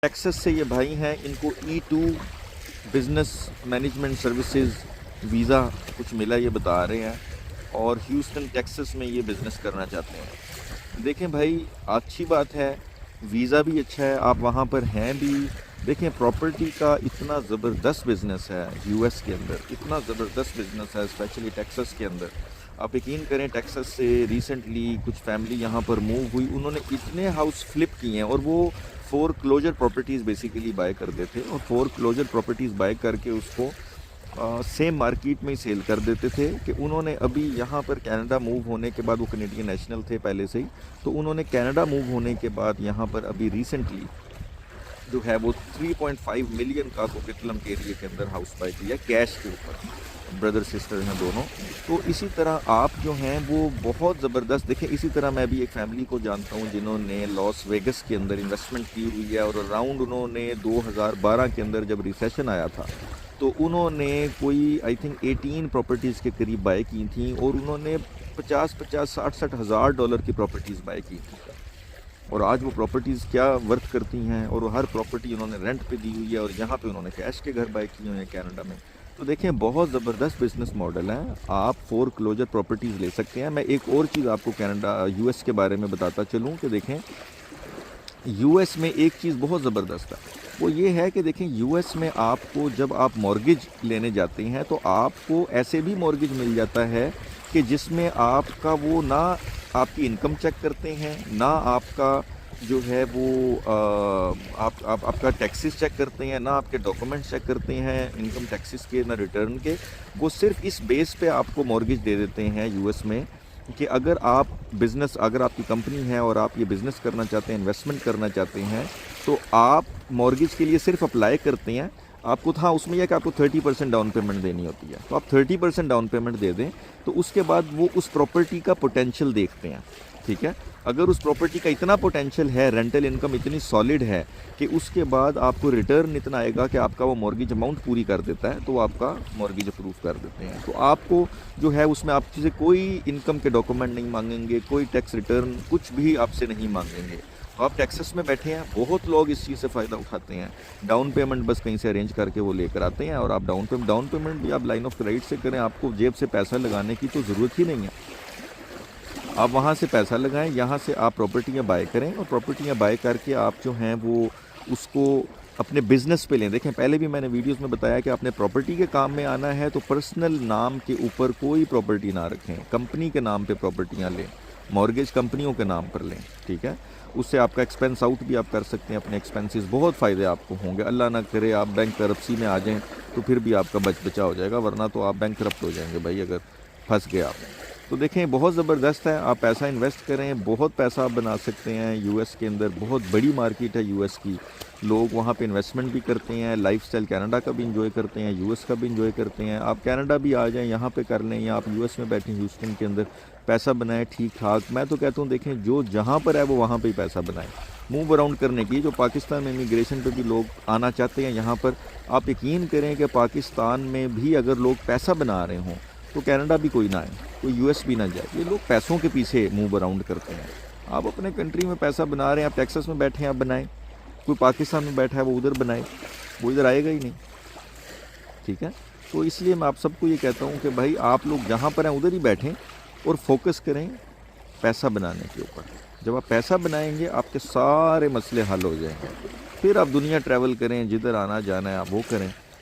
Texas से ये भाई हैं, इनको E2 business management services visa कुछ मिला ये बता रहे हैं, और ह्यूस्टन टेक्सास में ये बिज़नेस करना चाहते हैं। देखें भाई, अच्छी बात है, वीज़ा भी अच्छा है, आप वहाँ पर हैं भी। देखें, प्रॉपर्टी का इतना ज़बरदस्त बिज़नेस है US के अंदर, इतना ज़बरदस्त बिज़नेस है स्पेशली टेक्सास के अंदर। आप यकीन करें, टेक्सास से रिसेंटली कुछ फैमिली यहाँ पर मूव हुई, उन्होंने इतने हाउस फ्लिप किए हैं, और वो फोर क्लोजर प्रॉपर्टीज़ बेसिकली बाय कर देते, और फोर क्लोजर प्रॉपर्टीज़ बाय करके उसको सेम मार्केट में ही सेल कर देते थे। कि उन्होंने अभी यहाँ पर कनाडा मूव होने के बाद, वो कनेडियन नेशनल थे पहले से ही, तो उन्होंने कनाडा मूव होने के बाद यहाँ पर अभी रिसेंटली जो है वो 3.5 मिलियन का कोकिटलम के एरिया के अंदर हाउस बाय किया कैश के ऊपर। ब्रदर सिस्टर हैं दोनों। तो इसी तरह आप जो हैं वो बहुत ज़बरदस्त देखें। इसी तरह मैं भी एक फ़ैमिली को जानता हूँ जिन्होंने लॉस वेगस के अंदर इन्वेस्टमेंट की हुई है, और अराउंड उन्होंने 2012 के अंदर जब रिसेशन आया था तो उन्होंने कोई आई थिंक 18 प्रॉपर्टीज़ के करीब बाय की थी, और उन्होंने 50-60 हज़ार डॉलर की प्रॉपर्टीज़ बाय की थी। और आज वो प्रॉपर्टीज़ क्या वर्थ करती हैं, और हर प्रॉपर्टी उन्होंने रेंट पे दी हुई है, और यहाँ पे उन्होंने कैश के घर बाय किए हुए हैं कनाडा में। तो देखें, बहुत ज़बरदस्त बिज़नेस मॉडल है। आप फोर क्लोजर प्रॉपर्टीज़ ले सकते हैं। मैं एक और चीज़ आपको कनाडा US के बारे में बताता चलूँ कि देखें, US में एक चीज़ बहुत ज़बरदस्त है, वो ये है कि देखें, US में आपको जब आप मॉर्गेज लेने जाते हैं तो आपको ऐसे भी मॉर्गेज मिल जाता है कि जिसमें आपका वो ना आपकी इनकम चेक करते हैं, ना आपका जो है वो आपका टैक्सेस चेक करते हैं, ना आपके डॉक्यूमेंट्स चेक करते हैं इनकम टैक्सेस के, ना रिटर्न के। वो सिर्फ इस बेस पे आपको मॉर्गेज दे देते हैं US में कि अगर अगर आपकी कंपनी है और आप ये बिज़नेस करना चाहते हैं, इन्वेस्टमेंट करना चाहते हैं, तो आप मॉर्गेज के लिए सिर्फ अप्लाई करते हैं। आपको था उसमें यह कि आपको 30% डाउन पेमेंट देनी होती है, तो आप 30% डाउन पेमेंट दे दें, तो उसके बाद वो उस प्रॉपर्टी का पोटेंशियल देखते हैं। ठीक है, अगर उस प्रॉपर्टी का इतना पोटेंशियल है, रेंटल इनकम इतनी सॉलिड है कि उसके बाद आपको रिटर्न इतना आएगा कि आपका वो मॉर्गेज अमाउंट पूरी कर देता है, तो वो आपका मॉर्गेज अप्रूव कर देते हैं। तो आपको जो है उसमें आपसे कोई इनकम के डॉक्यूमेंट नहीं मांगेंगे, कोई टैक्स रिटर्न कुछ भी आपसे नहीं मांगेंगे। तो आप टेक्सास में बैठे हैं, बहुत लोग इस चीज़ से फ़ायदा उठाते हैं। डाउन पेमेंट बस कहीं से अरेंज करके वो लेकर आते हैं, और आप डाउन पेमेंट भी आप लाइन ऑफ क्रेडिट से करें, आपको जेब से पैसा लगाने की तो ज़रूरत ही नहीं है। आप वहाँ से पैसा लगाएं, यहाँ से आप प्रॉपर्टियाँ बाय करें, और प्रॉपर्टियाँ बाय करके आप जो हैं वो उसको अपने बिज़नेस पे लें। देखें, पहले भी मैंने वीडियोस में बताया कि आपने प्रॉपर्टी के काम में आना है तो पर्सनल नाम के ऊपर कोई प्रॉपर्टी ना रखें, कंपनी के नाम पे प्रॉपर्टियाँ लें, मॉर्गेज कंपनियों के नाम पर लें। ठीक है, उससे आपका एक्सपेंस आउट भी आप कर सकते हैं, अपने एक्सपेंसेस बहुत फ़ायदे आपको होंगे। अल्लाह ना करे आप बैंक करप्सी में आ जाएँ तो फिर भी आपका बचा हो जाएगा, वरना तो आप बैंक करप्ट हो जाएंगे भाई अगर फंस गए आप। तो देखें, बहुत ज़बरदस्त है, आप पैसा इन्वेस्ट करें, बहुत पैसा आप बना सकते हैं। US के अंदर बहुत बड़ी मार्केट है US की, लोग वहाँ पे इन्वेस्टमेंट भी करते हैं, लाइफस्टाइल कनाडा का भी इंजॉय करते हैं, US का भी इंजॉय करते हैं। आप कनाडा भी आ जाएं, यहाँ पे कर लें, या आप US में बैठें ह्यूस्टन के अंदर, पैसा बनाएं ठीक ठाक। मैं तो कहता हूँ, देखें, जो जहाँ पर है वो वहाँ पर ही पैसा बनाएँ। मूव अराउंड करने की, जो पाकिस्तान में इमिग्रेशन पे भी लोग आना चाहते हैं यहाँ पर, आप यकीन करें कि पाकिस्तान में भी अगर लोग पैसा बना रहे हों तो कनाडा भी कोई ना आए, कोई US भी ना जाए। ये लोग पैसों के पीछे मूव अराउंड करते हैं। आप अपने कंट्री में पैसा बना रहे हैं, आप टेक्सास में बैठे हैं, आप बनाएं। कोई पाकिस्तान में बैठा है वो उधर बनाए, वो इधर आएगा ही नहीं। ठीक है, तो इसलिए मैं आप सबको ये कहता हूँ कि भाई आप लोग जहाँ पर हैं उधर ही बैठें और फोकस करें पैसा बनाने के ऊपर। जब आप पैसा बनाएंगे आपके सारे मसले हल हो जाएंगे। फिर आप दुनिया ट्रैवल करें, जिधर आना जाना है आप वो करें।